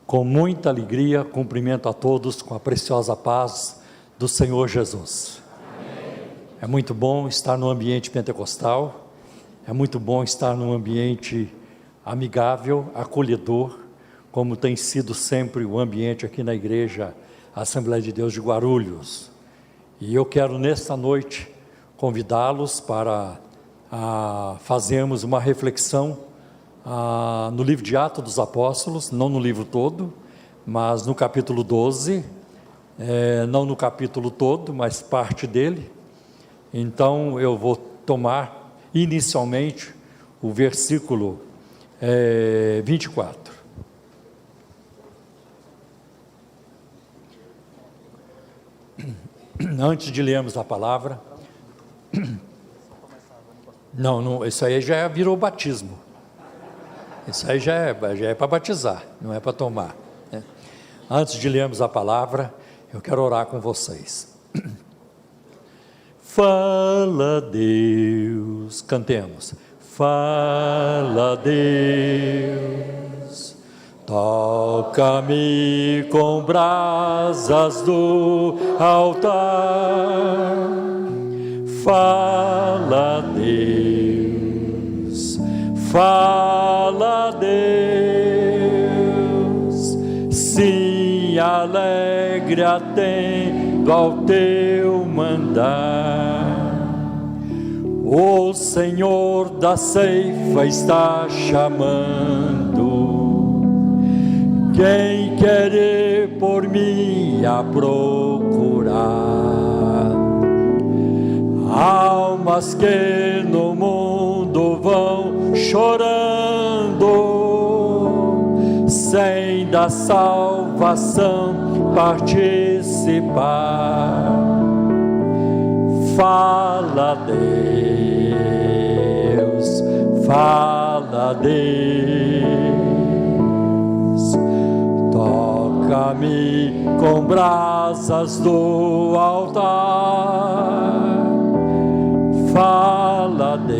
Com muita alegria, cumprimento a todos com a preciosa paz do Senhor Jesus. Amém. É muito bom estar no ambiente pentecostal, é muito bom estar num ambiente amigável, acolhedor, como tem sido sempre o ambiente aqui na Igreja Assembleia de Deus de Guarulhos. E eu quero nesta noite convidá-los para fazermos uma reflexão no livro de Atos dos Apóstolos, não no livro todo, mas no capítulo 12, não no capítulo todo, mas parte dele. Então eu vou tomar inicialmente o versículo 24. Antes de lermos a palavra, não, isso aí já virou batismo. Isso aí já é para batizar, não é para tomar, né? Antes de lermos a palavra, eu quero orar com vocês. Fala, Deus, cantemos. Fala, Deus, toca-me com brasas do altar. Fala, Deus, fala, Deus, sim, alegre atendo ao teu mandar. O Senhor da ceifa está chamando quem quer ir por mim a procurar. Almas que no mundo vão chorando, sem da salvação participar. Fala, Deus, fala, Deus, toca-me com brasas do altar. Fala, Deus,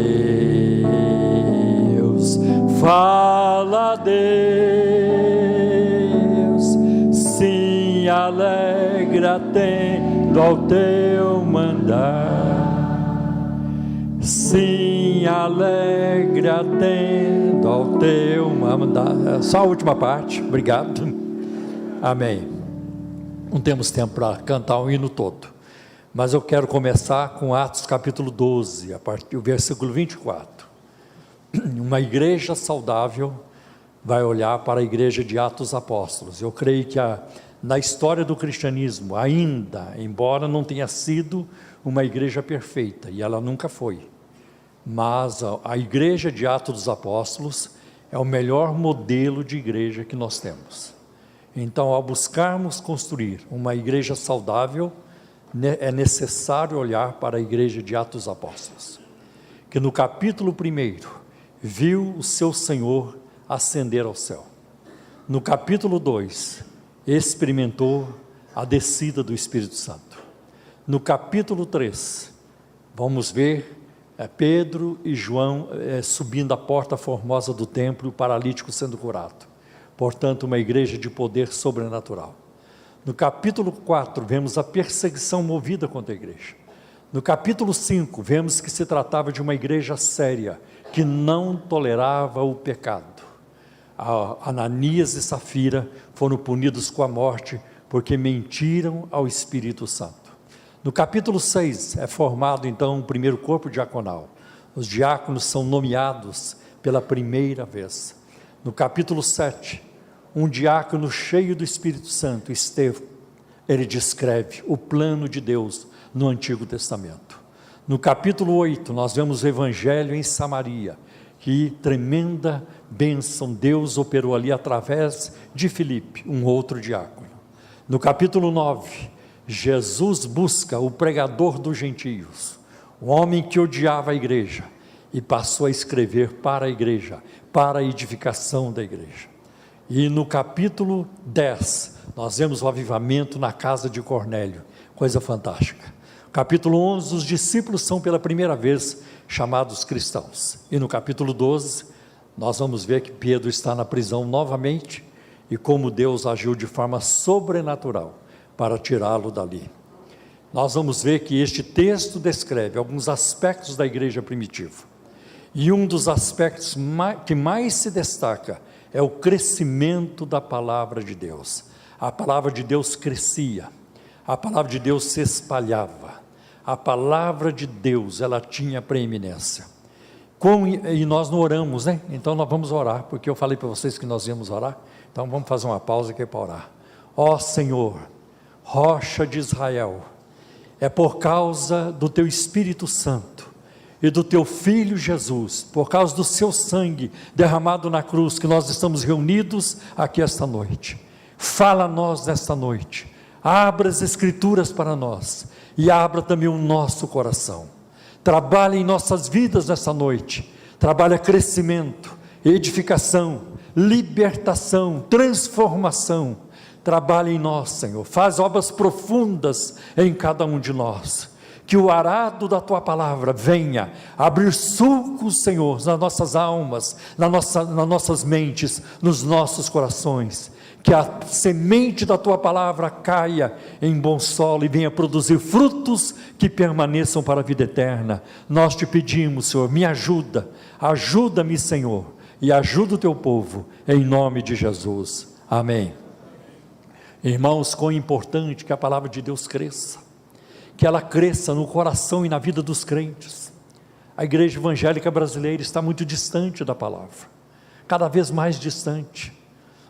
fala, Deus, sim, alegre atendo ao teu mandar. Sim, alegre atendo ao teu mandar. Só a última parte, obrigado. Amém. Não temos tempo para cantar o hino todo, mas eu quero começar com Atos capítulo 12, a partir do versículo 24. Uma igreja saudável vai olhar para a igreja de Atos dos Apóstolos. Eu creio que na história do cristianismo, ainda, embora não tenha sido uma igreja perfeita, e ela nunca foi, mas a igreja de Atos dos Apóstolos é o melhor modelo de igreja que nós temos. Então, ao buscarmos construir uma igreja saudável, é necessário olhar para a igreja de Atos dos Apóstolos, que no capítulo 1, viu o seu Senhor ascender ao céu. No capítulo 2, experimentou a descida do Espírito Santo. No capítulo 3, vamos ver Pedro e João subindo a porta formosa do templo e o paralítico sendo curado. Portanto, uma igreja de poder sobrenatural. No capítulo 4, vemos a perseguição movida contra a igreja. No capítulo 5, vemos que se tratava de uma igreja séria, que não tolerava o pecado. Ananias e Safira foram punidos com a morte, porque mentiram ao Espírito Santo. No capítulo 6, é formado então o primeiro corpo diaconal. Os diáconos são nomeados pela primeira vez. No capítulo 7, um diácono cheio do Espírito Santo, Estevão, ele descreve o plano de Deus no Antigo Testamento. No capítulo 8, nós vemos o evangelho em Samaria, que tremenda bênção Deus operou ali através de Filipe, um outro diácono. No capítulo 9, Jesus busca o pregador dos gentios, um homem que odiava a igreja, e passou a escrever para a igreja, para a edificação da igreja. E no capítulo 10, nós vemos o avivamento na casa de Cornélio, coisa fantástica. Capítulo 11, os discípulos são pela primeira vez chamados cristãos. E no capítulo 12, nós vamos ver que Pedro está na prisão novamente, e como Deus agiu de forma sobrenatural para tirá-lo dali. Nós vamos ver que este texto descreve alguns aspectos da igreja primitiva, e um dos aspectos que mais se destaca é o crescimento da palavra de Deus. A palavra de Deus crescia, a palavra de Deus se espalhava, a palavra de Deus, ela tinha preeminência. E nós não oramos, né? Então nós vamos orar, porque eu falei para vocês que nós íamos orar, então vamos fazer uma pausa aqui para orar. Ó Senhor, rocha de Israel, é por causa do teu Espírito Santo e do teu Filho Jesus, por causa do seu sangue derramado na cruz, que nós estamos reunidos aqui esta noite. Fala a nós nesta noite, abra as Escrituras para nós, e abra também o nosso coração. Trabalha em nossas vidas nesta noite, trabalha crescimento, edificação, libertação, transformação. Trabalha em nós, Senhor, faz obras profundas em cada um de nós, que o arado da Tua palavra venha abrir sulcos, Senhor, nas nossas almas, nas nossas mentes, nos nossos corações, que a semente da Tua palavra caia em bom solo e venha produzir frutos que permaneçam para a vida eterna. Nós te pedimos, Senhor, me ajuda, ajuda-me, Senhor, e ajuda o Teu povo, em nome de Jesus, amém. Irmãos, quão importante que a palavra de Deus cresça, que ela cresça no coração e na vida dos crentes. A igreja evangélica brasileira está muito distante da palavra, cada vez mais distante.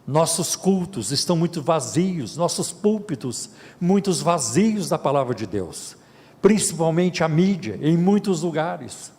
Nossos cultos estão muito vazios, nossos púlpitos muitos vazios da palavra de Deus, principalmente a mídia, em muitos lugares,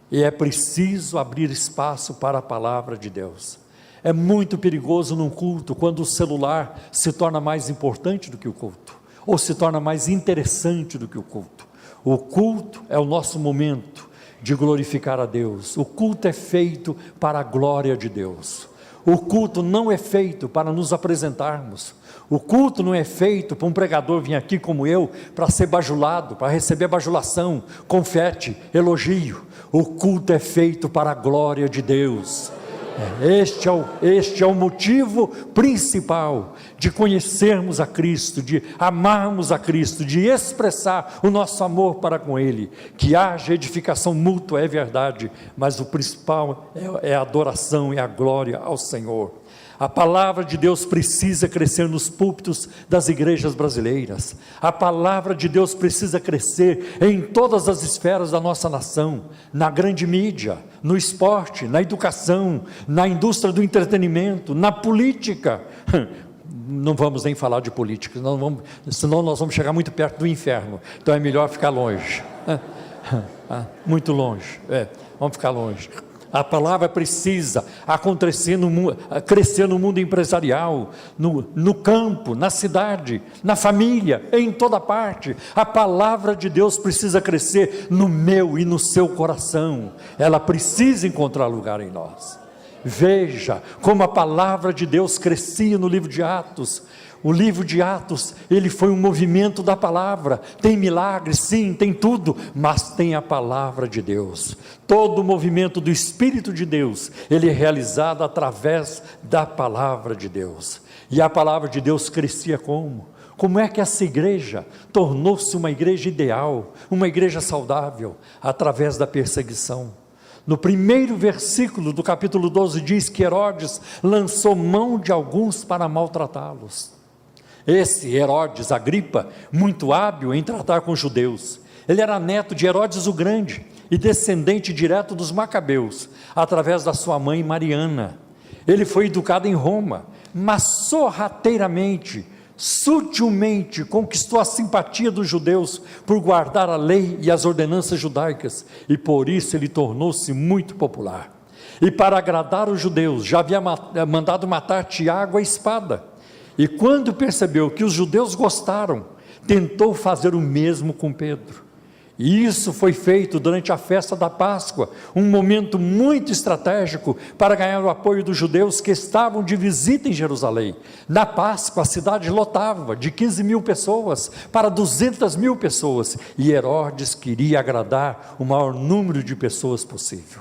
e é preciso abrir espaço para a palavra de Deus. É muito perigoso num culto, quando o celular se torna mais importante do que o culto, ou se torna mais interessante do que o culto. O culto é o nosso momento de glorificar a Deus, o culto é feito para a glória de Deus. O culto não é feito para nos apresentarmos, o culto não é feito para um pregador vir aqui como eu, para ser bajulado, para receber bajulação, confete, elogio. O culto é feito para a glória de Deus. Este é o motivo principal de conhecermos a Cristo, de amarmos a Cristo, de expressar o nosso amor para com Ele, que haja edificação mútua, é verdade, mas o principal é a adoração e a glória ao Senhor. A palavra de Deus precisa crescer nos púlpitos das igrejas brasileiras, a palavra de Deus precisa crescer em todas as esferas da nossa nação, na grande mídia, no esporte, na educação, na indústria do entretenimento, na política. Não vamos nem falar de política, senão nós vamos chegar muito perto do inferno, então é melhor ficar longe, muito longe, vamos ficar longe. A palavra precisa crescer no mundo empresarial, no campo, na cidade, na família, em toda parte. A palavra de Deus precisa crescer no meu e no seu coração, ela precisa encontrar lugar em nós. Veja como a palavra de Deus crescia no livro de Atos. O livro de Atos, ele foi um movimento da palavra. Tem milagres, sim, tem tudo, mas tem a palavra de Deus. Todo o movimento do Espírito de Deus, ele é realizado através da palavra de Deus. E a palavra de Deus crescia como? Como é que essa igreja tornou-se uma igreja ideal, uma igreja saudável? Através da perseguição. No primeiro versículo do capítulo 12 diz que Herodes lançou mão de alguns para maltratá-los. Esse Herodes Agripa, muito hábil em tratar com os judeus, ele era neto de Herodes o Grande e descendente direto dos Macabeus, através da sua mãe Mariana. Ele foi educado em Roma, mas sorrateiramente, sutilmente conquistou a simpatia dos judeus por guardar a lei e as ordenanças judaicas, e por isso ele tornou-se muito popular. E para agradar os judeus, já havia mandado matar Tiago à espada. E quando percebeu que os judeus gostaram, tentou fazer o mesmo com Pedro. E isso foi feito durante a festa da Páscoa, um momento muito estratégico para ganhar o apoio dos judeus que estavam de visita em Jerusalém. Na Páscoa a cidade lotava de 15 mil pessoas para 200 mil pessoas, e Herodes queria agradar o maior número de pessoas possível.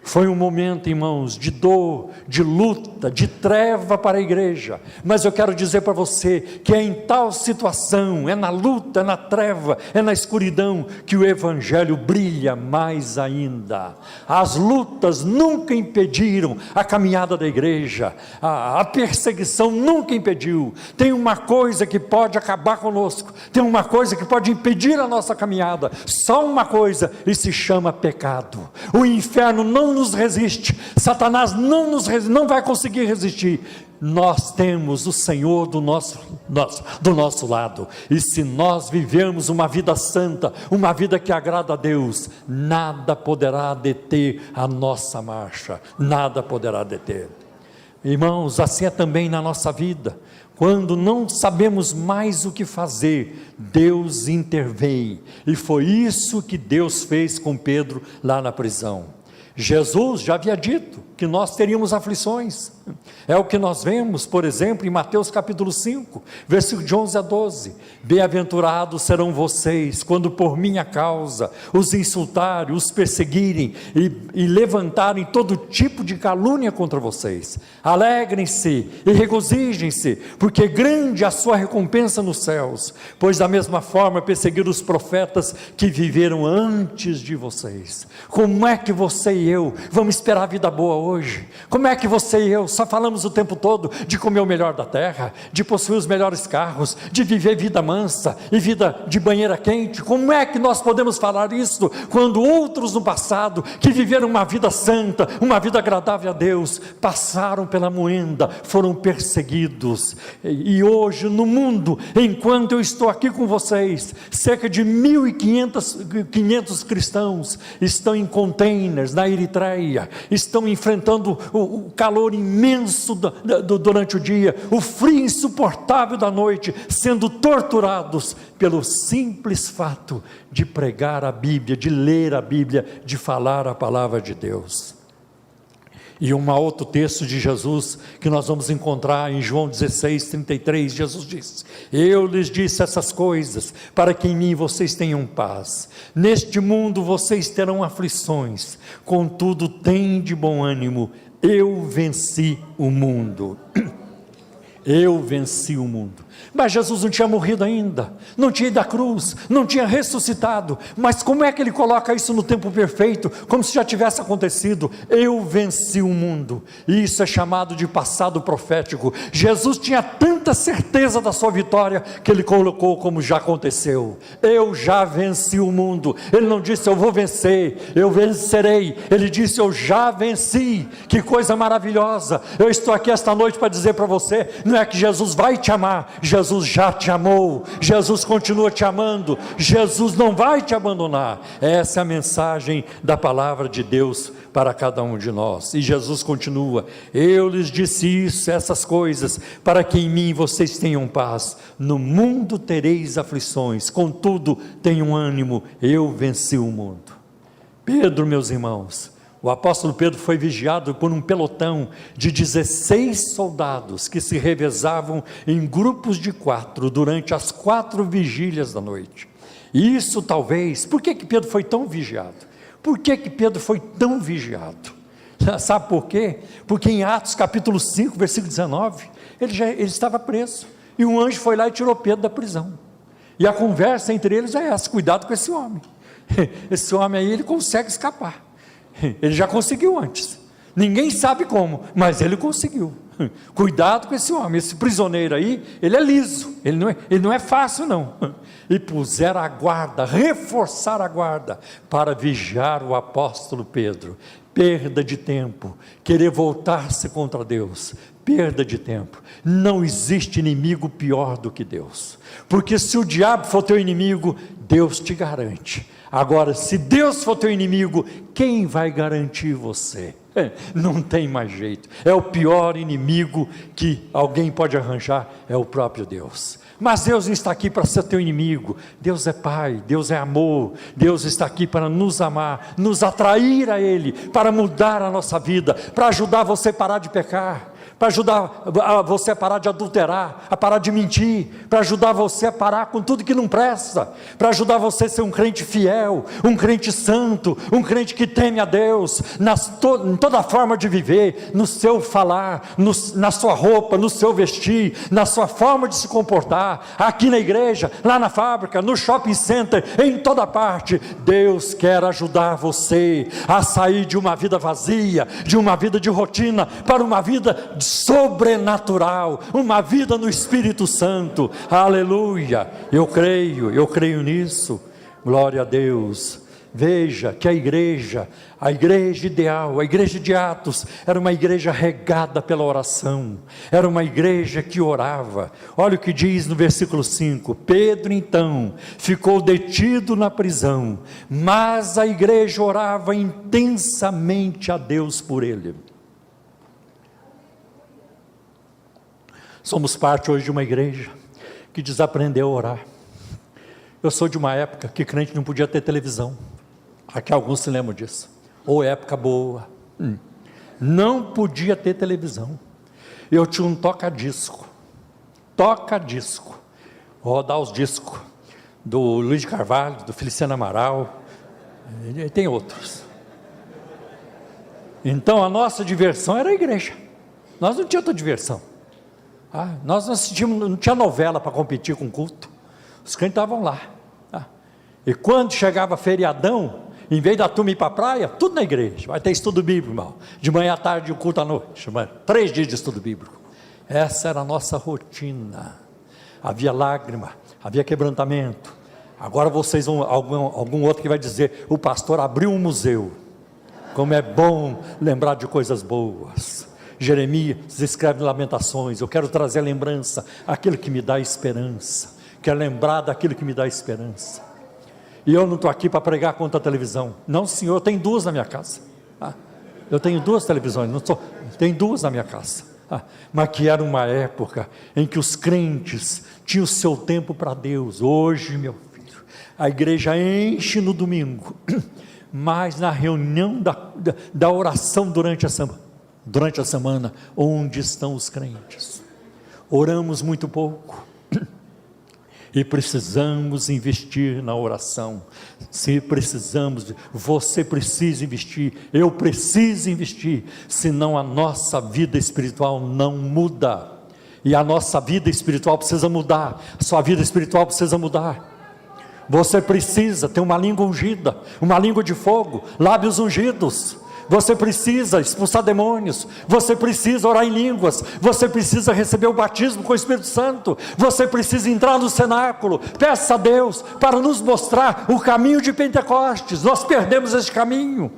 Foi um momento, irmãos, de dor, de luta, de treva para a igreja. Mas eu quero dizer para você que é em tal situação, é na luta, é na treva, é na escuridão, que o evangelho brilha mais ainda. As lutas nunca impediram a caminhada da igreja, a perseguição nunca impediu. Tem uma coisa que pode acabar conosco, tem uma coisa que pode impedir a nossa caminhada, só uma coisa, e se chama pecado. O inferno não nos resiste, Satanás não vai conseguir resistir. Nós temos o Senhor do nosso lado, e se nós vivermos uma vida santa, uma vida que agrada a Deus, nada poderá deter a nossa marcha, nada poderá deter. Irmãos, assim é também na nossa vida. Quando não sabemos mais o que fazer, Deus intervém, e foi isso que Deus fez com Pedro lá na prisão. Jesus já havia dito que nós teríamos aflições, é o que nós vemos, por exemplo, em Mateus capítulo 5, versículo de 11 a 12, bem-aventurados serão vocês, quando por minha causa os insultarem, os perseguirem, e levantarem todo tipo de calúnia contra vocês, alegrem-se e regozijem-se, porque grande é a sua recompensa nos céus, pois da mesma forma perseguiram os profetas que viveram antes de vocês. Como é que você e eu vamos esperar a vida boa hoje? Como é que você e eu só falamos o tempo todo de comer o melhor da terra, de possuir os melhores carros, de viver vida mansa e vida de banheira quente? Como é que nós podemos falar isso quando outros no passado, que viveram uma vida santa, uma vida agradável a Deus, passaram pela moenda, foram perseguidos? E hoje no mundo, enquanto eu estou aqui com vocês, cerca de 1.500 cristãos estão em containers na Eritreia, estão enfrentando o calor imenso durante o dia, o frio insuportável da noite, sendo torturados pelo simples fato de pregar a Bíblia, de ler a Bíblia, de falar a palavra de Deus. E um outro texto de Jesus, que nós vamos encontrar em João 16, 33, Jesus diz: eu lhes disse essas coisas, para que em mim vocês tenham paz. Neste mundo vocês terão aflições, contudo tende bom ânimo, eu venci o mundo. Eu venci o mundo. Mas Jesus não tinha morrido ainda, não tinha ido à cruz, não tinha ressuscitado. Mas como é que ele coloca isso no tempo perfeito, como se já tivesse acontecido? Eu venci o mundo. E isso é chamado de passado profético. Jesus tinha tanta certeza da sua vitória, que ele colocou como já aconteceu. Eu já venci o mundo. Ele não disse eu vou vencer, eu vencerei. Ele disse eu já venci. Que coisa maravilhosa. Eu estou aqui esta noite para dizer para você, não é que Jesus vai te amar, Jesus já te amou, Jesus continua te amando, Jesus não vai te abandonar. Essa é a mensagem da palavra de Deus para cada um de nós. E Jesus continua: eu lhes disse isso, essas coisas, para que em mim vocês tenham paz. No mundo tereis aflições, contudo tenham ânimo, eu venci o mundo. Pedro, meus irmãos, o apóstolo Pedro foi vigiado por um pelotão de 16 soldados que se revezavam em grupos de 4 durante as 4 vigílias da noite. E isso talvez, por que Pedro foi tão vigiado? Por que Pedro foi tão vigiado? Sabe por quê? Porque em Atos capítulo 5, versículo 19, ele estava preso, e um anjo foi lá e tirou Pedro da prisão. E a conversa entre eles é essa: cuidado com esse homem. Esse homem aí, ele consegue escapar. Ele já conseguiu antes, ninguém sabe como, mas ele conseguiu. Cuidado com esse homem, esse prisioneiro aí, ele é liso, ele não é fácil não. E puseram a guarda, reforçaram a guarda, para vigiar o apóstolo Pedro. Perda de tempo, querer voltar-se contra Deus, perda de tempo. Não existe inimigo pior do que Deus, porque se o diabo for teu inimigo, Deus te garante. Agora, se Deus for teu inimigo, quem vai garantir você? Não tem mais jeito. É o pior inimigo que alguém pode arranjar, é o próprio Deus. Mas Deus não está aqui para ser teu inimigo. Deus é Pai, Deus é amor. Deus está aqui para nos amar, nos atrair a Ele, para mudar a nossa vida, para ajudar você a parar de pecar, para ajudar você a parar de adulterar, a parar de mentir, para ajudar você a parar com tudo que não presta, para ajudar você a ser um crente fiel, um crente santo, um crente que teme a Deus, em toda forma de viver, no seu falar, na sua roupa, no seu vestir, na sua forma de se comportar, aqui na igreja, lá na fábrica, no shopping center, em toda parte. Deus quer ajudar você a sair de uma vida vazia, de uma vida de rotina, para uma vida sobrenatural, uma vida no Espírito Santo. Aleluia, eu creio nisso, glória a Deus. Veja que a igreja ideal, a igreja de Atos, era uma igreja regada pela oração, era uma igreja que orava. Olha o que diz no versículo 5, Pedro então ficou detido na prisão, mas a igreja orava intensamente a Deus por ele. Somos parte hoje de uma igreja que desaprendeu a orar. Eu sou de uma época que crente não podia ter televisão. Aqui alguns se lembram disso. Ou época boa. Não podia ter televisão. Eu tinha um toca-disco. Vou rodar os discos do Luiz de Carvalho, do Feliciano Amaral, e tem outros. Então a nossa diversão era a igreja. Nós não tínhamos outra diversão. Nós não assistimos, não tinha novela para competir com o culto. Os crentes estavam lá. E quando chegava feriadão, em vez da turma ir para a praia, tudo na igreja. Vai ter estudo bíblico, irmão. De manhã à tarde e o culto à noite. 3 dias de estudo bíblico. Essa era a nossa rotina. Havia lágrima, havia quebrantamento. Agora vocês vão, algum outro que vai dizer, o pastor abriu um museu. Como é bom lembrar de coisas boas. Jeremias escreve Lamentações, eu quero trazer a lembrança, aquilo que me dá esperança, quero lembrar daquilo que me dá esperança. E eu não estou aqui para pregar contra a televisão, não senhor, eu tenho 2 na minha casa, eu tenho 2 televisões, tenho 2 na minha casa, mas que era uma época em que os crentes tinham o seu tempo para Deus. Hoje, meu filho, a igreja enche no domingo, mas na reunião da oração durante a semana, onde estão os crentes? Oramos muito pouco, e precisamos investir na oração. Se precisamos, você precisa investir, eu preciso investir, senão a nossa vida espiritual não muda, e a nossa vida espiritual precisa mudar, a sua vida espiritual precisa mudar. Você precisa ter uma língua ungida, uma língua de fogo, lábios ungidos. Você precisa expulsar demônios, você precisa orar em línguas, você precisa receber o batismo com o Espírito Santo, você precisa entrar no cenáculo. Peça a Deus para nos mostrar o caminho de Pentecostes. Nós perdemos esse caminho.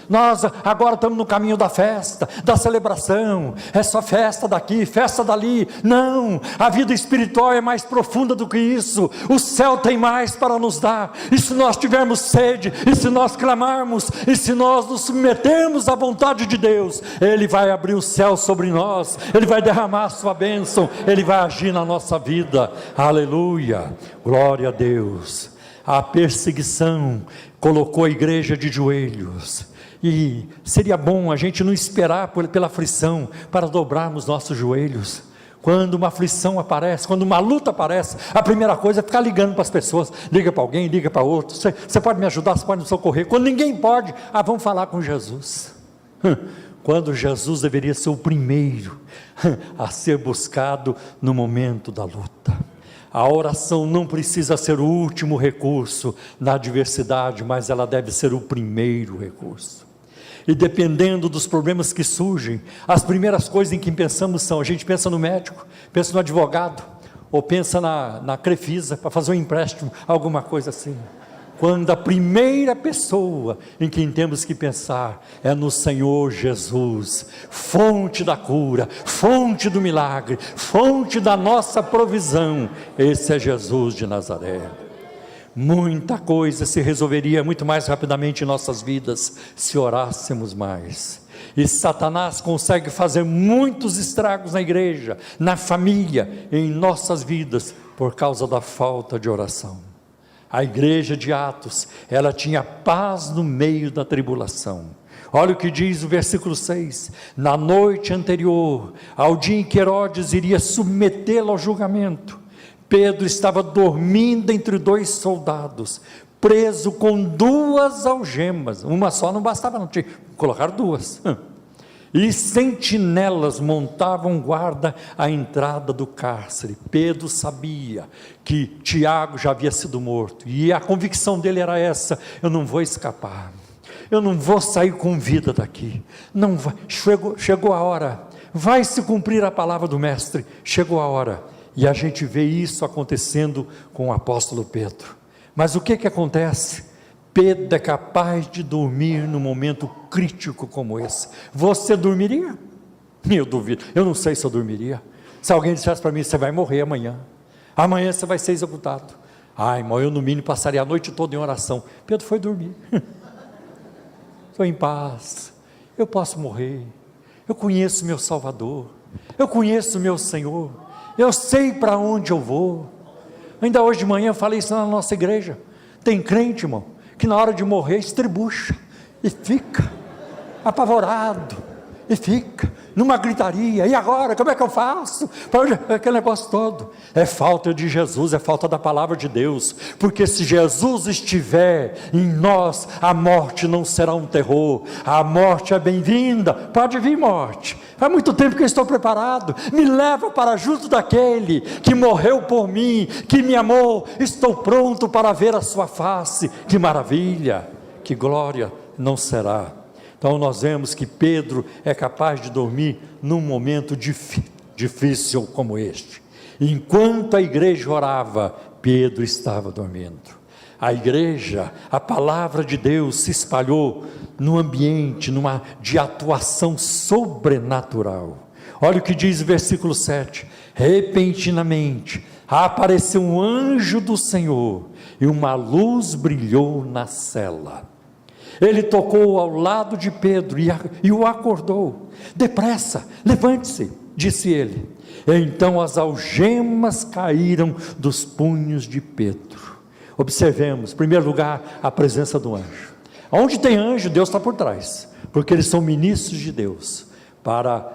Nós agora estamos no caminho da festa, da celebração, é só festa daqui, festa dali. Não, a vida espiritual é mais profunda do que isso. O céu tem mais para nos dar, e se nós tivermos sede, e se nós clamarmos, e se nós nos submetermos à vontade de Deus, Ele vai abrir o céu sobre nós, Ele vai derramar a sua bênção, Ele vai agir na nossa vida. Aleluia, glória a Deus. A perseguição colocou a igreja de joelhos, e seria bom a gente não esperar pela aflição para dobrarmos nossos joelhos. Quando uma aflição aparece, quando uma luta aparece, a primeira coisa é ficar ligando para as pessoas. Liga para alguém, liga para outro, você pode me ajudar, você pode me socorrer. Quando ninguém pode, vamos falar com Jesus. Quando Jesus deveria ser o primeiro a ser buscado no momento da luta. A oração não precisa ser o último recurso na adversidade, mas ela deve ser o primeiro recurso. E dependendo dos problemas que surgem, as primeiras coisas em que pensamos são, a gente pensa no médico, pensa no advogado, ou pensa na Crefisa, para fazer um empréstimo, alguma coisa assim. Quando a primeira pessoa em quem temos que pensar é no Senhor Jesus, fonte da cura, fonte do milagre, fonte da nossa provisão. Esse é Jesus de Nazaré. Muita coisa se resolveria muito mais rapidamente em nossas vidas se orássemos mais. E Satanás consegue fazer muitos estragos na igreja, na família, em nossas vidas, por causa da falta de oração. A igreja de Atos, ela tinha paz no meio da tribulação. Olha o que diz o versículo 6: na noite anterior ao dia em que Herodes iria submetê-lo ao julgamento, Pedro estava dormindo entre dois soldados, preso com duas algemas. Uma só não bastava, não tinha, colocaram duas. E sentinelas montavam guarda à entrada do cárcere. Pedro sabia que Tiago já havia sido morto, e a convicção dele era essa: eu não vou escapar, eu não vou sair com vida daqui, não vai, chegou a hora, vai se cumprir a palavra do mestre, chegou a hora. E a gente vê isso acontecendo com o apóstolo Pedro. Mas o que acontece? Pedro é capaz de dormir num momento crítico como esse. Você dormiria? Eu duvido, eu não sei se eu dormiria. Se alguém dissesse para mim: você vai morrer amanhã, amanhã você vai ser executado. Ai, irmão, eu no mínimo passaria a noite toda em oração. Pedro foi dormir. Estou em paz, eu posso morrer, eu conheço meu Salvador, eu conheço meu Senhor, eu sei para onde eu vou. Ainda hoje de manhã eu falei isso na nossa igreja. Tem crente, irmão, que na hora de morrer estrebucha e fica apavorado, e fica numa gritaria: e agora, como é que eu faço? Aquele negócio todo, é falta de Jesus, é falta da palavra de Deus, porque se Jesus estiver em nós, a morte não será um terror, a morte é bem-vinda. Pode vir, morte, há muito tempo que eu estou preparado, me leva para junto daquele que morreu por mim, que me amou, estou pronto para ver a sua face. Que maravilha, que glória não será. Então nós vemos que Pedro é capaz de dormir num momento difícil como este. Enquanto a igreja orava, Pedro estava dormindo. A igreja, a palavra de Deus se espalhou no ambiente, de atuação sobrenatural. Olha o que diz o versículo 7: repentinamente apareceu um anjo do Senhor, e uma luz brilhou na cela. Ele tocou ao lado de Pedro e o acordou. Depressa, levante-se, disse ele. Então as algemas caíram dos punhos de Pedro. Observemos, em primeiro lugar, a presença do anjo. Onde tem anjo, Deus está por trás, porque eles são ministros de Deus, para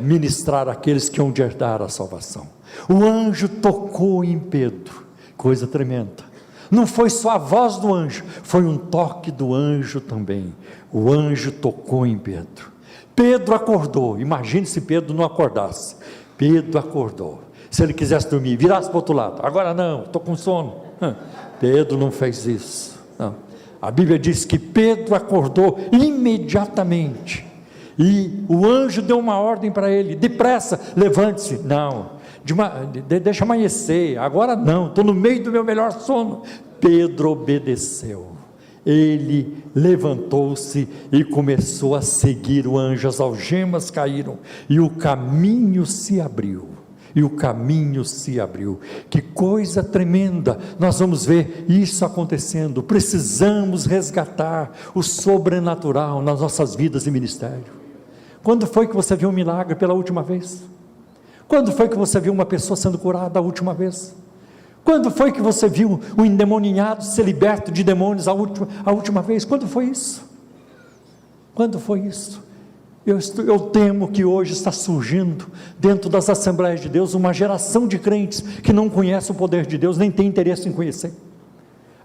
ministrar aqueles que hão de herdar a salvação. O anjo tocou em Pedro, coisa tremenda. Não foi só a voz do anjo, foi um toque do anjo também. O anjo tocou em Pedro. Pedro acordou. Imagine se Pedro não acordasse. Pedro acordou. Se ele quisesse dormir, virasse para o outro lado: agora não, estou com sono. Pedro não fez isso, não. A Bíblia diz que Pedro acordou imediatamente, e o anjo deu uma ordem para ele: depressa, levante-se. Não, deixa amanhecer, agora não, estou no meio do meu melhor sono. Pedro obedeceu. Ele levantou-se e começou a seguir o anjo. As algemas caíram e o caminho se abriu. Que coisa tremenda! Nós vamos ver isso acontecendo. Precisamos resgatar o sobrenatural nas nossas vidas e ministério. Quando foi que você viu um milagre pela última vez? Quando foi que você viu uma pessoa sendo curada a última vez? Quando foi que você viu um endemoniado ser liberto de demônios a última vez? Quando foi isso? Quando foi isso? Eu temo que hoje está surgindo dentro das Assembleias de Deus uma geração de crentes que não conhece o poder de Deus, nem tem interesse em conhecer.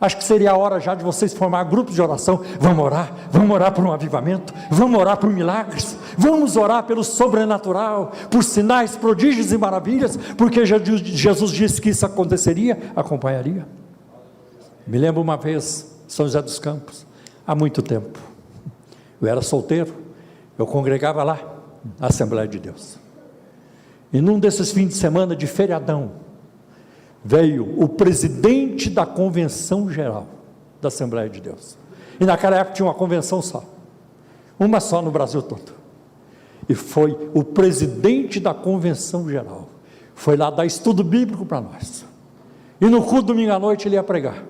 Acho que seria a hora já de vocês formar grupos de oração. Vamos orar por um avivamento, vamos orar por milagres, vamos orar pelo sobrenatural, por sinais, prodígios e maravilhas, porque Jesus disse que isso aconteceria, acompanharia. Me lembro uma vez, São José dos Campos, há muito tempo, eu era solteiro, eu congregava lá, na Assembleia de Deus, e num desses fins de semana de feriadão, veio o presidente da convenção geral da Assembleia de Deus, e naquela época tinha uma convenção só, uma só no Brasil todo, e foi o presidente da convenção geral, foi lá dar estudo bíblico para nós, e no culto domingo à noite ele ia pregar,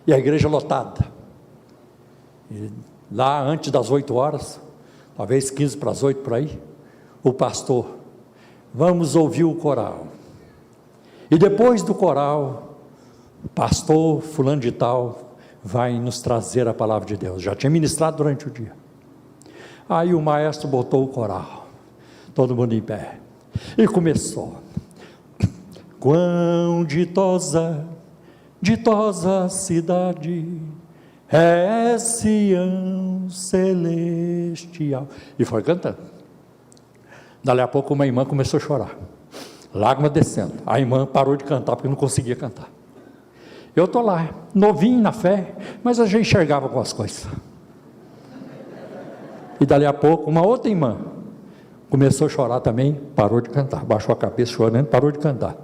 e a igreja lotada, e lá antes das 8 horas, talvez 15 para as 8 por aí, o pastor: vamos ouvir o coral. E depois do coral, pastor fulano de tal vai nos trazer a palavra de Deus. Já tinha ministrado durante o dia. Aí o maestro botou o coral, todo mundo em pé, e começou. Quão ditosa, ditosa cidade, é Sião celestial. E foi cantando. Dali a pouco uma irmã começou a chorar, lágrima descendo. A irmã parou de cantar porque não conseguia cantar. Eu estou lá, novinho na fé, mas eu já enxergava com as coisas. E dali a pouco uma outra irmã começou a chorar também, parou de cantar, baixou a cabeça chorando, parou de cantar.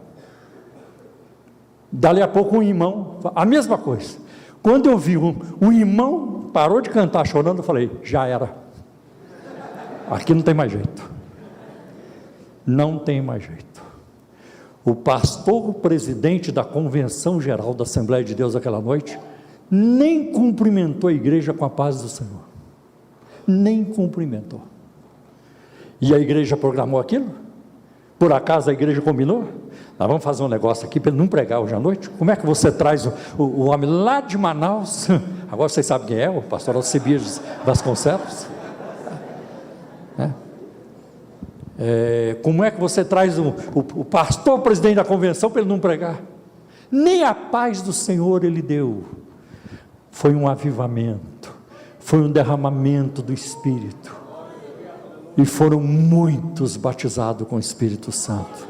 Dali a pouco um irmão, a mesma coisa. Quando eu vi um irmão parou de cantar chorando, eu falei, já era. Aqui não tem mais jeito. Não tem mais jeito. O pastor, o presidente da Convenção Geral da Assembleia de Deus aquela noite, nem cumprimentou a igreja com a paz do Senhor. Nem cumprimentou. E a igreja programou aquilo? Por acaso a igreja combinou? Nós vamos fazer um negócio aqui para ele não pregar hoje à noite. Como é que você traz o homem lá de Manaus? Agora vocês sabem quem é, o pastor Alcibiades Vasconcelos. Como é que você traz o pastor presidente da convenção para ele não pregar? Nem a paz do Senhor ele deu. Foi um avivamento, foi um derramamento do Espírito, e foram muitos batizados com o Espírito Santo.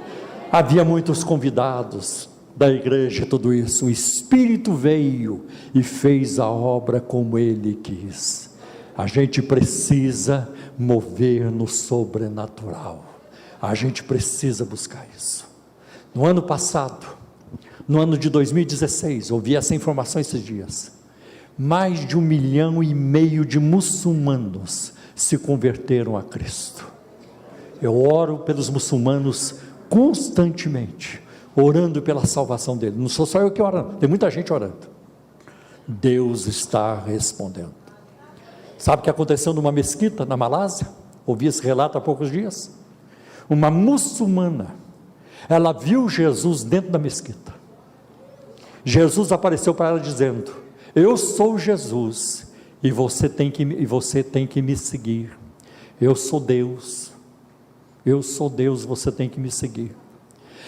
Havia muitos convidados da igreja, tudo isso. O Espírito veio e fez a obra como Ele quis. A gente precisa mover no sobrenatural. A gente precisa buscar isso. No ano passado, no ano de 2016, ouvi essa informação esses dias. Mais de 1,5 milhão de muçulmanos se converteram a Cristo. Eu oro pelos muçulmanos constantemente, orando pela salvação deles. Não sou só eu que orando, tem muita gente orando. Deus está respondendo. Sabe o que aconteceu numa mesquita na Malásia? Ouvi esse relato há poucos dias. Uma muçulmana, ela viu Jesus dentro da mesquita. Jesus apareceu para ela dizendo: eu sou Jesus, e você tem que me seguir. Eu sou Deus, você tem que me seguir.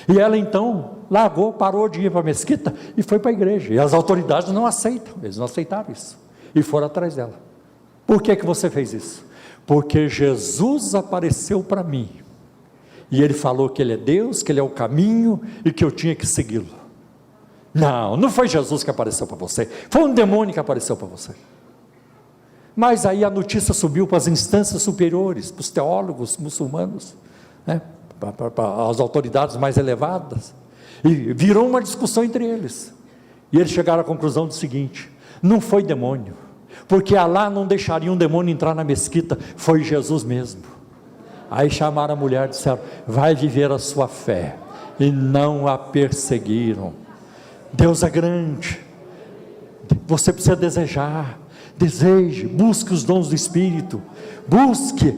E ela então largou, parou de ir para a mesquita e foi para a igreja. E as autoridades não aceitam, eles não aceitaram isso, e foram atrás dela. Por que você fez isso? Porque Jesus apareceu para mim, e Ele falou que Ele é Deus, que Ele é o caminho, e que eu tinha que segui-lo. Não foi Jesus que apareceu para você, foi um demônio que apareceu para você. Mas aí a notícia subiu para as instâncias superiores, para os teólogos muçulmanos, para as autoridades mais elevadas, e virou uma discussão entre eles, e eles chegaram à conclusão do seguinte: não foi demônio, porque Alá não deixaria um demônio entrar na mesquita, foi Jesus mesmo. Aí chamaram a mulher e disseram: vai viver a sua fé, e não a perseguiram. Deus é grande, você precisa desejar, deseje, busque os dons do Espírito, busque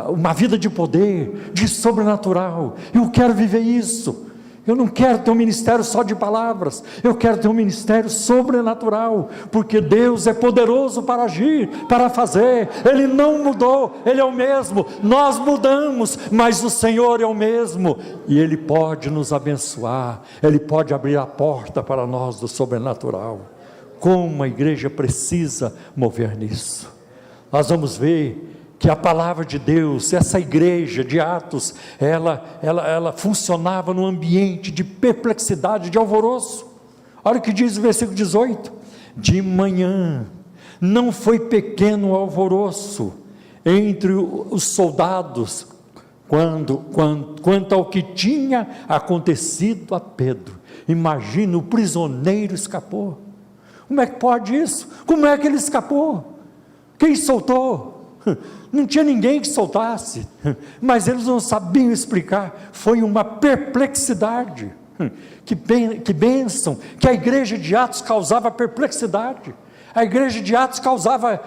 uma vida de poder, de sobrenatural. Eu quero viver isso. Eu não quero ter um ministério só de palavras, eu quero ter um ministério sobrenatural, porque Deus é poderoso para agir, para fazer. Ele não mudou, Ele é o mesmo. Nós mudamos, mas o Senhor é o mesmo, e Ele pode nos abençoar, Ele pode abrir a porta para nós do sobrenatural. Como a igreja precisa mover nisso. Nós vamos ver que a palavra de Deus, essa igreja de Atos, ela funcionava num ambiente de perplexidade, de alvoroço. Olha o que diz o versículo 18: de manhã não foi pequeno o alvoroço entre os soldados, quanto ao que tinha acontecido a Pedro. Imagina, o prisioneiro escapou. Como é que pode isso? Como é que ele escapou? Quem soltou? Não tinha ninguém que soltasse, mas eles não sabiam explicar. Foi uma perplexidade. Que bênção, que a igreja de Atos causava perplexidade. A igreja de Atos causava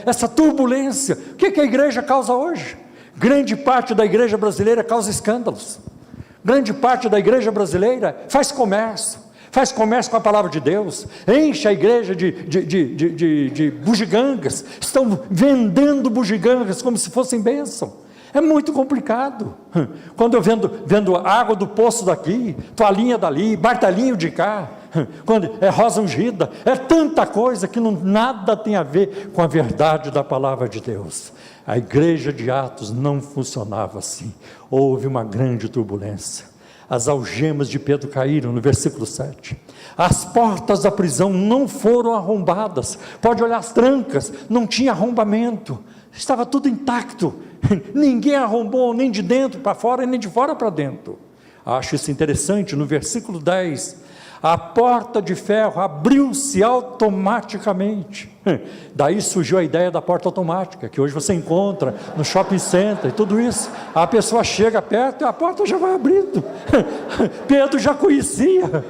essa turbulência. O que a igreja causa hoje? Grande parte da igreja brasileira causa escândalos. Grande parte da igreja brasileira faz comércio, faz comércio com a palavra de Deus, enche a igreja de bugigangas, estão vendendo bugigangas como se fossem bênção. É muito complicado. Quando eu vendo água do poço daqui, toalhinha dali, martelinho de cá, quando é rosa ungida, é tanta coisa que nada tem a ver com a verdade da palavra de Deus. A igreja de Atos não funcionava assim. Houve uma grande turbulência. As algemas de Pedro caíram, no versículo 7. As portas da prisão não foram arrombadas. Pode olhar as trancas, não tinha arrombamento, estava tudo intacto. Ninguém arrombou, nem de dentro para fora, nem de fora para dentro. Acho isso interessante, no versículo 10, a porta de ferro abriu-se automaticamente. Daí surgiu a ideia da porta automática, que hoje você encontra no shopping center e tudo isso. A pessoa chega perto e a porta já vai abrindo. Pedro já conhecia.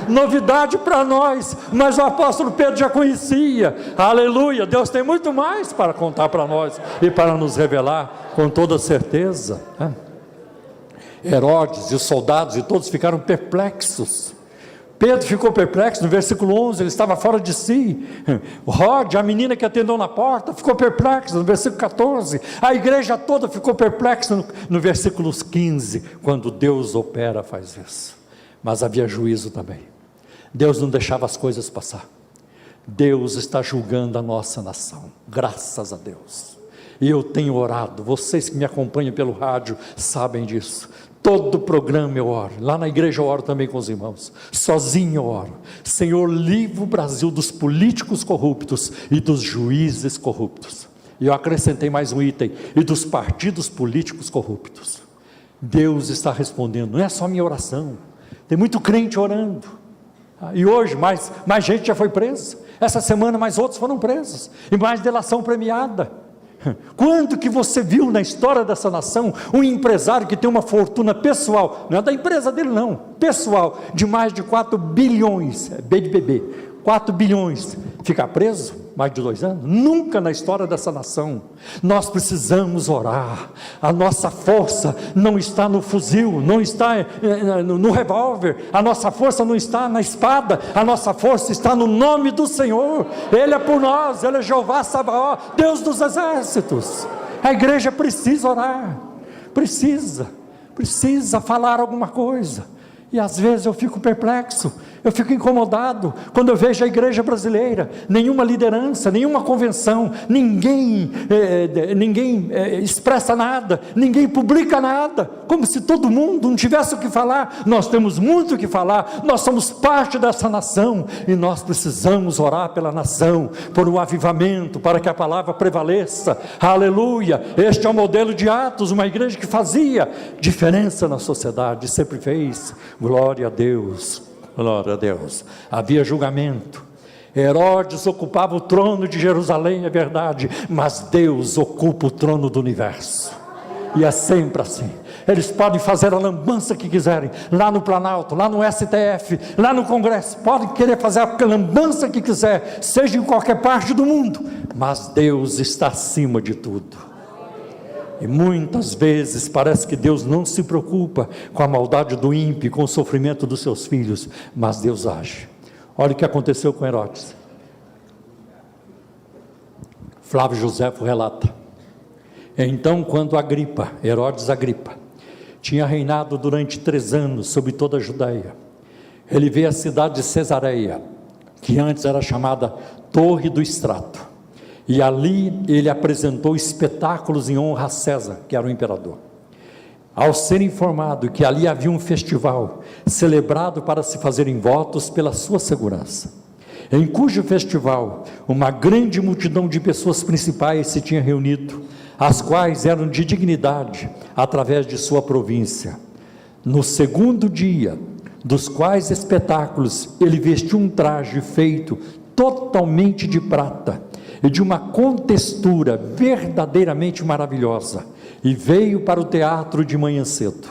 Novidade para nós, mas o apóstolo Pedro já conhecia. Aleluia, Deus tem muito mais para contar para nós e para nos revelar com toda certeza. Herodes e os soldados e todos ficaram perplexos. Pedro ficou perplexo, no versículo 11, ele estava fora de si. Rode, a menina que atendeu na porta, ficou perplexa, no versículo 14. A igreja toda ficou perplexa, no versículo 15. Quando Deus opera, faz isso. Mas havia juízo também. Deus não deixava as coisas passar. Deus está julgando a nossa nação, graças a Deus. E eu tenho orado, vocês que me acompanham pelo rádio sabem disso. Todo programa eu oro, lá na igreja eu oro também com os irmãos, sozinho eu oro. Senhor, livra o Brasil dos políticos corruptos e dos juízes corruptos. E eu acrescentei mais um item, e dos partidos políticos corruptos. Deus está respondendo, não é só minha oração, tem muito crente orando. E hoje mais gente já foi presa, essa semana mais outros foram presos, e mais delação premiada. Quando que você viu na história dessa nação um empresário que tem uma fortuna pessoal, não é da empresa dele não, pessoal, de mais de 4 bilhões, B de bebê, 4 bilhões, ficar preso mais de 2 anos? Nunca na história dessa nação. Nós precisamos orar. A nossa força não está no fuzil, não está no revólver, a nossa força não está na espada, a nossa força está no nome do Senhor. Ele é por nós, Ele é Jeová Sabaó, Deus dos exércitos. A igreja precisa orar, precisa falar alguma coisa. E às vezes eu fico perplexo, eu fico incomodado, quando eu vejo a igreja brasileira, nenhuma liderança, nenhuma convenção, ninguém expressa nada, ninguém publica nada, como se todo mundo não tivesse o que falar. Nós temos muito o que falar, nós somos parte dessa nação, e nós precisamos orar pela nação, por um avivamento, para que a palavra prevaleça. Aleluia, este é o modelo de Atos, uma igreja que fazia diferença na sociedade, sempre fez. Glória a Deus, glória a Deus. Havia julgamento. Herodes ocupava o trono de Jerusalém, é verdade, mas Deus ocupa o trono do universo, e é sempre assim. Eles podem fazer a lambança que quiserem, lá no Planalto, lá no STF, lá no Congresso, podem querer fazer a lambança que quiser, seja em qualquer parte do mundo, mas Deus está acima de tudo. E muitas vezes parece que Deus não se preocupa com a maldade do ímpio, com o sofrimento dos seus filhos, mas Deus age. Olha o que aconteceu com Herodes. Flávio Joséfo relata: então, quando Herodes Agripa, tinha reinado durante 3 anos sobre toda a Judeia, ele veio à cidade de Cesareia, que antes era chamada Torre do Estrato, e ali ele apresentou espetáculos em honra a César, que era o imperador. Ao ser informado que ali havia um festival celebrado para se fazerem votos pela sua segurança, em cujo festival uma grande multidão de pessoas principais se tinha reunido, as quais eram de dignidade através de sua província, no 2º dia dos quais espetáculos, ele vestiu um traje feito totalmente de prata e de uma contextura verdadeiramente maravilhosa, e veio para o teatro de manhã cedo.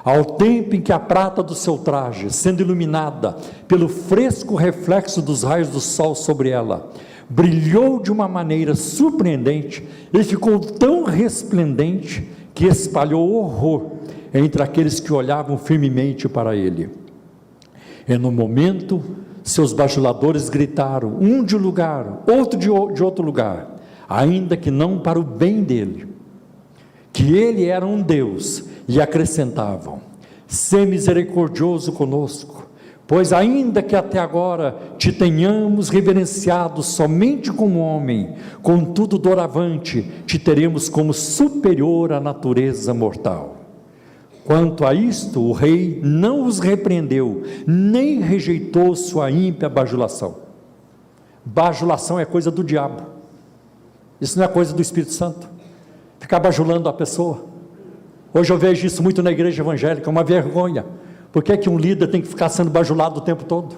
Ao tempo em que a prata do seu traje, sendo iluminada pelo fresco reflexo dos raios do sol sobre ela, brilhou de uma maneira surpreendente e ficou tão resplendente que espalhou horror entre aqueles que olhavam firmemente para ele. E no momento, seus bajuladores gritaram, um de um lugar, outro de outro lugar, ainda que não para o bem dele, que ele era um Deus, e acrescentavam: sê misericordioso conosco, pois ainda que até agora te tenhamos reverenciado somente como homem, contudo doravante te teremos como superior à natureza mortal. Quanto a isto, o rei não os repreendeu, nem rejeitou sua ímpia bajulação. Bajulação é coisa do diabo, isso não é coisa do Espírito Santo, ficar bajulando a pessoa. Hoje eu vejo isso muito na igreja evangélica, é uma vergonha. Por que um líder tem que ficar sendo bajulado o tempo todo?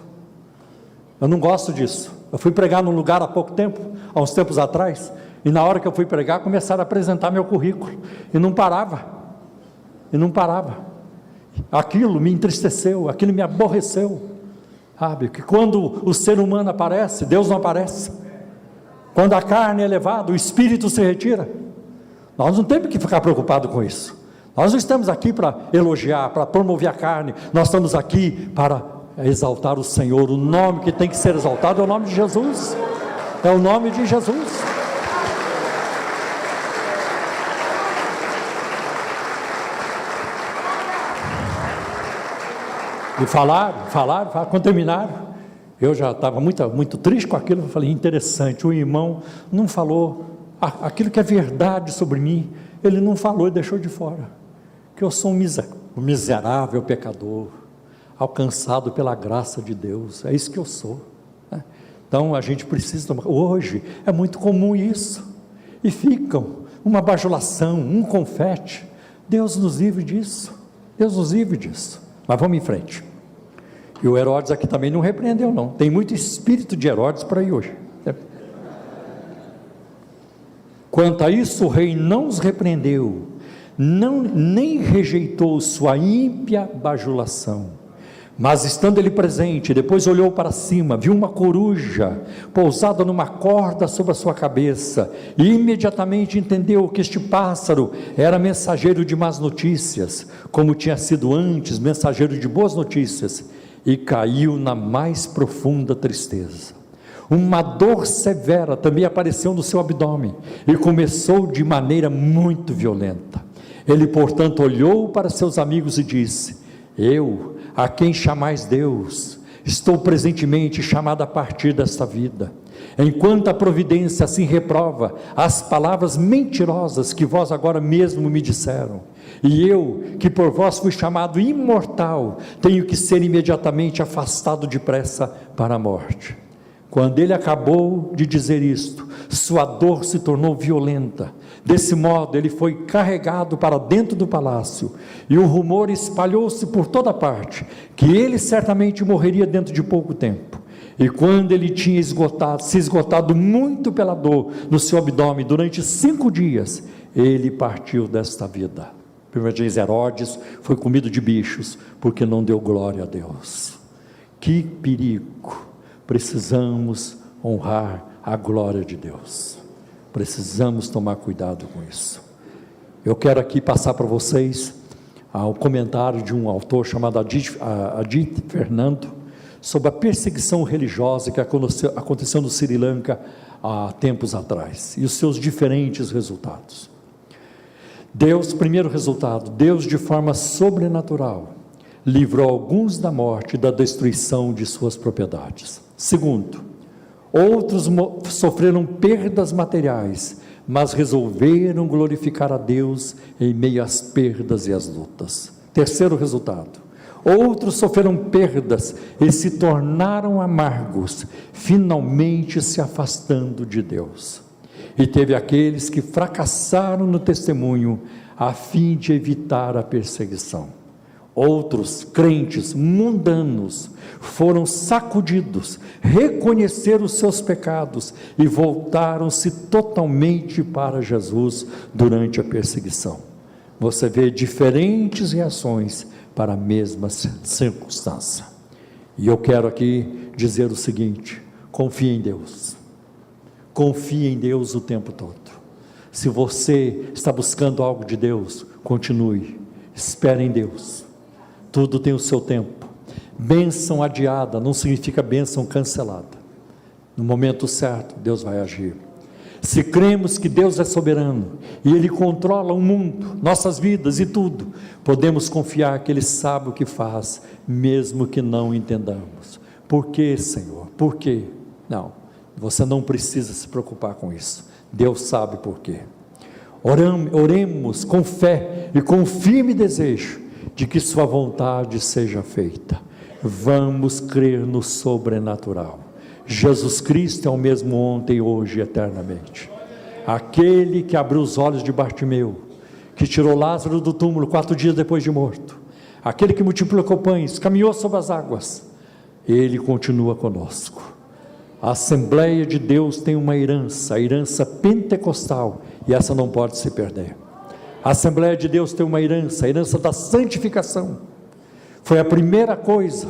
Eu não gosto disso. Eu fui pregar num lugar há pouco tempo, há uns tempos atrás, e na hora que eu fui pregar, começaram a apresentar meu currículo, e não parava, aquilo me entristeceu, aquilo me aborreceu, sabe, que quando o ser humano aparece, Deus não aparece, quando a carne é elevada, o espírito se retira. Nós não temos que ficar preocupados com isso. Nós não estamos aqui para elogiar, para promover a carne, nós estamos aqui para exaltar o Senhor. O nome que tem que ser exaltado é o nome de Jesus, é o nome de Jesus. E falaram, quando terminaram, eu já estava muito triste com aquilo. Eu falei, interessante, o irmão não falou aquilo que é verdade sobre mim, ele não falou e deixou de fora, que eu sou um miserável pecador, alcançado pela graça de Deus, é isso que eu sou, né? Então a gente precisa tomar, hoje é muito comum isso, e ficam uma bajulação, um confete. Deus nos livre disso, mas vamos em frente. E o Herodes aqui também não repreendeu não, tem muito espírito de Herodes por aí hoje. Quanto a isso, o rei não os repreendeu, nem rejeitou sua ímpia bajulação, mas estando ele presente, depois olhou para cima, viu uma coruja pousada numa corda sobre a sua cabeça, e imediatamente entendeu que este pássaro era mensageiro de más notícias, como tinha sido antes mensageiro de boas notícias, e caiu na mais profunda tristeza. Uma dor severa também apareceu no seu abdômen, e começou de maneira muito violenta. Ele, portanto, olhou para seus amigos e disse: eu, a quem chamais Deus, estou presentemente chamado a partir desta vida, enquanto a providência assim reprova as palavras mentirosas que vós agora mesmo me disseram, e eu, que por vós fui chamado imortal, tenho que ser imediatamente afastado depressa para a morte. Quando ele acabou de dizer isto, sua dor se tornou violenta. Desse modo ele foi carregado para dentro do palácio, e o rumor espalhou-se por toda parte, que ele certamente morreria dentro de pouco tempo. E quando ele tinha se esgotado muito pela dor no seu abdômen durante 5 dias, ele partiu desta vida. Primeiro diz, Herodes foi comido de bichos, porque não deu glória a Deus. Que perigo! Precisamos honrar a glória de Deus, precisamos tomar cuidado com isso. Eu quero aqui passar para vocês o comentário de um autor chamado Adit Fernando, sobre a perseguição religiosa que aconteceu no Sri Lanka há tempos atrás, e os seus diferentes resultados. Primeiro resultado, Deus de forma sobrenatural livrou alguns da morte e da destruição de suas propriedades. Segundo, outros sofreram perdas materiais, mas resolveram glorificar a Deus em meio às perdas e às lutas. Terceiro resultado, outros sofreram perdas e se tornaram amargos, finalmente se afastando de Deus. E teve aqueles que fracassaram no testemunho, a fim de evitar a perseguição. Outros crentes mundanos foram sacudidos, reconheceram os seus pecados e voltaram-se totalmente para Jesus durante a perseguição. Você vê diferentes reações para a mesma circunstância. E eu quero aqui dizer o seguinte: confie em Deus. Confie em Deus o tempo todo. Se você está buscando algo de Deus, continue, espere em Deus. Tudo tem o seu tempo. Bênção adiada não significa bênção cancelada. No momento certo, Deus vai agir. Se cremos que Deus é soberano e Ele controla o mundo, nossas vidas e tudo, podemos confiar que Ele sabe o que faz, mesmo que não entendamos. Por quê, Senhor? Por quê? Não, você não precisa se preocupar com isso. Deus sabe por quê. Oremos com fé e com firme desejo de que sua vontade seja feita. Vamos crer no sobrenatural. Jesus Cristo é o mesmo ontem, hoje e eternamente. Aquele que abriu os olhos de Bartimeu, que tirou Lázaro do túmulo 4 dias depois de morto, aquele que multiplicou pães, caminhou sobre as águas, Ele continua conosco. A Assembleia de Deus tem uma herança, a herança pentecostal, e essa não pode se perder. A Assembleia de Deus tem uma herança, a herança da santificação. Foi a primeira coisa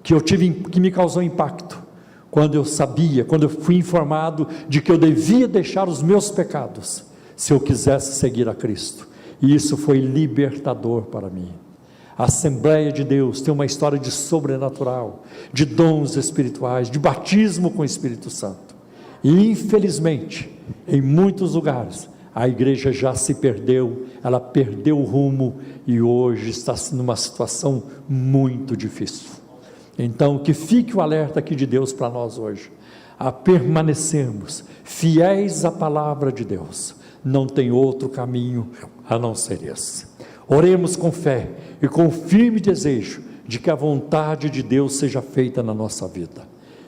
que me causou impacto, quando eu fui informado de que eu devia deixar os meus pecados, se eu quisesse seguir a Cristo, e isso foi libertador para mim. A Assembleia de Deus tem uma história de sobrenatural, de dons espirituais, de batismo com o Espírito Santo, e infelizmente, em muitos lugares, a igreja já se perdeu, ela perdeu o rumo, e hoje está numa situação muito difícil. Então, que fique o alerta aqui de Deus para nós hoje, a permanecermos fiéis à palavra de Deus. Não tem outro caminho a não ser esse. Oremos com fé e com firme desejo de que a vontade de Deus seja feita na nossa vida.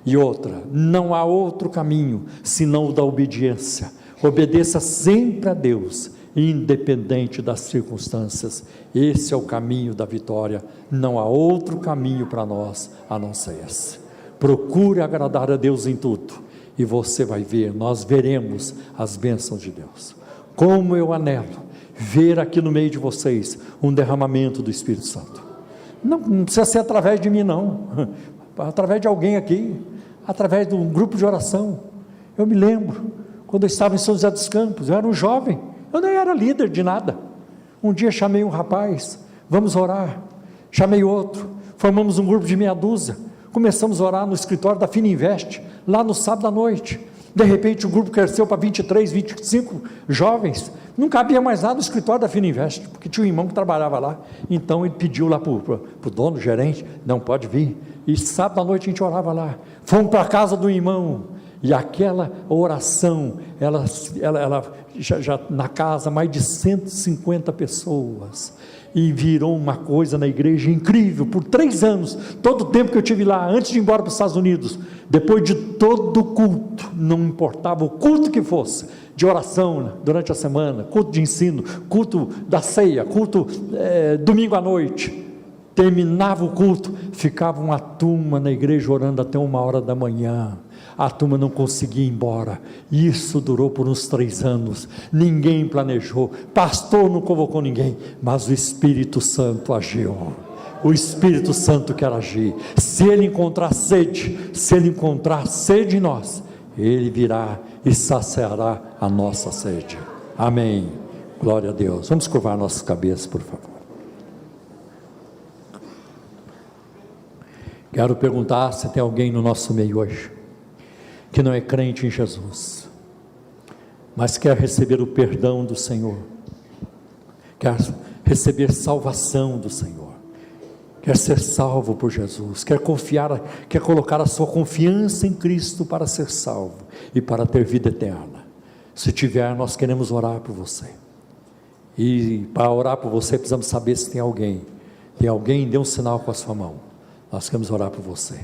E outra, não há outro caminho senão o da obediência. Obedeça sempre a Deus, independente das circunstâncias. Esse é o caminho da vitória. Não há outro caminho para nós a não ser esse. Procure agradar a Deus em tudo, e você vai ver, nós veremos as bênçãos de Deus. Como eu anelo ver aqui no meio de vocês um derramamento do Espírito Santo. Não precisa ser através de mim, não, através de alguém aqui, através de um grupo de oração. Eu me lembro, quando eu estava em São José dos Campos, eu era um jovem, eu nem era líder de nada. Um dia chamei um rapaz, vamos orar. Chamei outro, formamos um grupo de meia dúzia, começamos a orar no escritório da Fininvest, lá no sábado à noite. De repente o grupo cresceu para 23, 25 jovens, não cabia mais nada no escritório da Fininvest, porque tinha um irmão que trabalhava lá. Então ele pediu lá para o dono, gerente, não pode vir, e sábado à noite a gente orava lá. Fomos para a casa do irmão, e aquela oração, ela já na casa, mais de 150 pessoas, e virou uma coisa na igreja incrível. Por 3 anos, todo o tempo que eu estive lá, antes de ir embora para os Estados Unidos, depois de todo o culto, não importava o culto que fosse, de oração durante a semana, culto de ensino, culto da ceia, culto domingo à noite, terminava o culto, ficava uma turma na igreja orando até 1h da manhã, a turma não conseguia ir embora. Isso durou por uns 3 anos, ninguém planejou, pastor não convocou ninguém, mas o Espírito Santo agiu. O Espírito Santo quer agir. Se Ele encontrar sede em nós, Ele virá e saciará a nossa sede. Amém, glória a Deus. Vamos curvar nossas cabeças, por favor. Quero perguntar se tem alguém no nosso meio hoje que não é crente em Jesus, mas quer receber o perdão do Senhor, quer receber salvação do Senhor, quer ser salvo por Jesus, quer colocar a sua confiança em Cristo para ser salvo e para ter vida eterna. Se tiver, nós queremos orar por você, e para orar por você precisamos saber se tem alguém. Dê um sinal com a sua mão, nós queremos orar por você.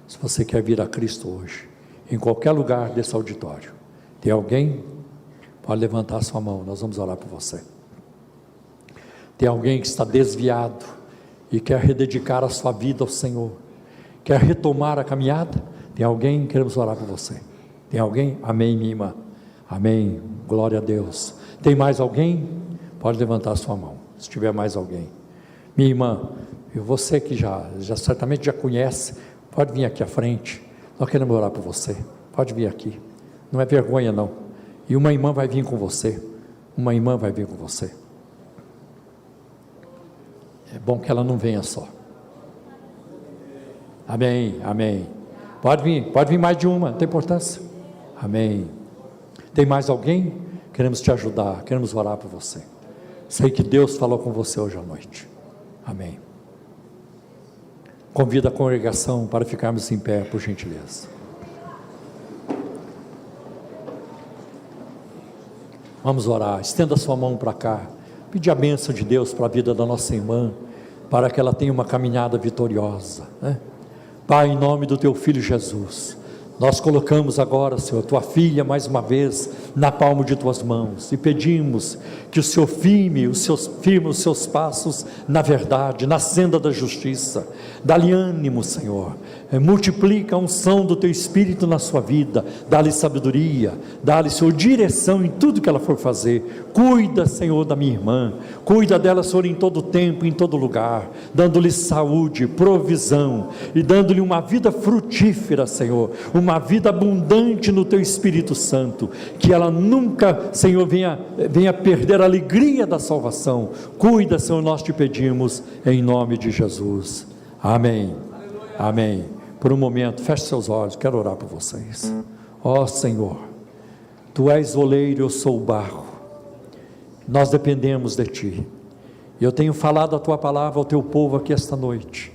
Se você quer vir a Cristo hoje, em qualquer lugar desse auditório, tem alguém? Pode levantar a sua mão, nós vamos orar por você. Tem alguém que está desviado e quer rededicar a sua vida ao Senhor, quer retomar a caminhada? Tem alguém? Queremos orar por você. Tem alguém? Amém, minha irmã. Amém, glória a Deus. Tem mais alguém? Pode levantar a sua mão, se tiver mais alguém. Minha irmã, e você que já certamente já conhece, pode vir aqui à frente. Nós queremos orar por você, pode vir aqui, não é vergonha não, e uma irmã vai vir com você, é bom que ela não venha só, Amém, amém. Pode vir mais de uma, não tem importância. Amém. Tem mais alguém? Queremos te ajudar, queremos orar por você. Sei que Deus falou com você hoje à noite. Amém. Convido a congregação para ficarmos em pé, por gentileza. Vamos orar. Estenda sua mão para cá. Pedir a bênção de Deus para a vida da nossa irmã, para que ela tenha uma caminhada vitoriosa, né? Pai, em nome do teu Filho Jesus, nós colocamos agora, Senhor, tua filha mais uma vez na palma de tuas mãos e pedimos que o Senhor firme os seus passos na verdade, na senda da justiça. Dá-lhe ânimo, Senhor, multiplica a unção do teu Espírito na sua vida, dá-lhe sabedoria, dá-lhe, Senhor, direção em tudo que ela for fazer. Cuida, Senhor, da minha irmã, cuida dela, Senhor, em todo tempo, em todo lugar, dando-lhe saúde, provisão e dando-lhe uma vida frutífera, Senhor, uma vida abundante no teu Espírito Santo, que ela nunca, Senhor, venha perder a alegria da salvação. Cuida, Senhor, nós te pedimos em nome de Jesus. Amém. Amém. Por um momento, feche seus olhos, quero orar por vocês. Ó Senhor, tu és o oleiro, eu sou o barro, nós dependemos de ti. Eu tenho falado a tua palavra ao teu povo aqui esta noite,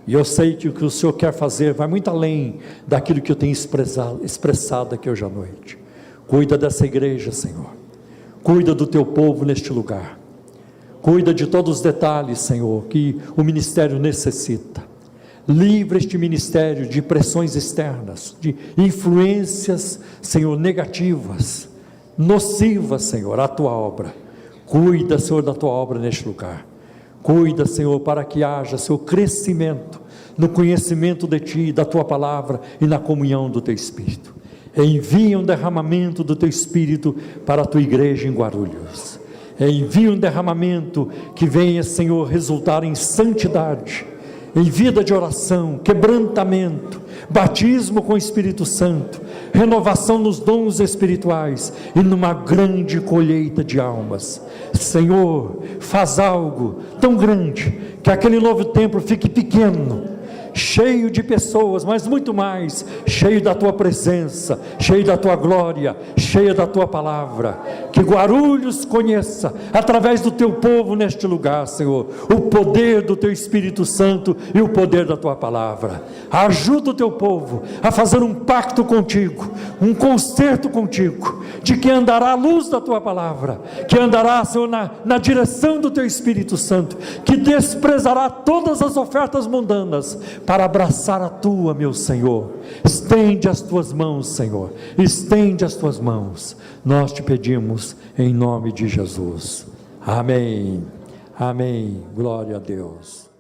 e eu sei que o que o Senhor quer fazer vai muito além daquilo que eu tenho expressado aqui hoje à noite. Cuida dessa igreja, Senhor, cuida do teu povo neste lugar, cuida de todos os detalhes, Senhor, que o ministério necessita. Livra este ministério de pressões externas, de influências, Senhor, negativas, nocivas, Senhor, à tua obra. Cuida, Senhor, da tua obra neste lugar. Cuida, Senhor, para que haja, Senhor, crescimento no conhecimento de ti, da tua palavra e na comunhão do teu Espírito. Envia um derramamento do teu Espírito para a tua igreja em Guarulhos. Envia um derramamento que venha, Senhor, resultar em santidade, em vida de oração, quebrantamento, batismo com o Espírito Santo, renovação nos dons espirituais e numa grande colheita de almas. Senhor, faz algo tão grande que aquele novo templo fique pequeno, cheio de pessoas, mas muito mais, cheio da tua presença, cheio da tua glória, cheio da tua palavra. Que Guarulhos conheça, através do teu povo neste lugar, Senhor, o poder do teu Espírito Santo e o poder da tua palavra. Ajuda o teu povo a fazer um pacto contigo, um concerto contigo, de que andará à luz da tua palavra, que andará, Senhor, na direção do teu Espírito Santo, que desprezará todas as ofertas mundanas para abraçar a tua, meu Senhor. Estende as tuas mãos, Senhor, estende as tuas mãos, nós te pedimos em nome de Jesus. Amém, amém, glória a Deus.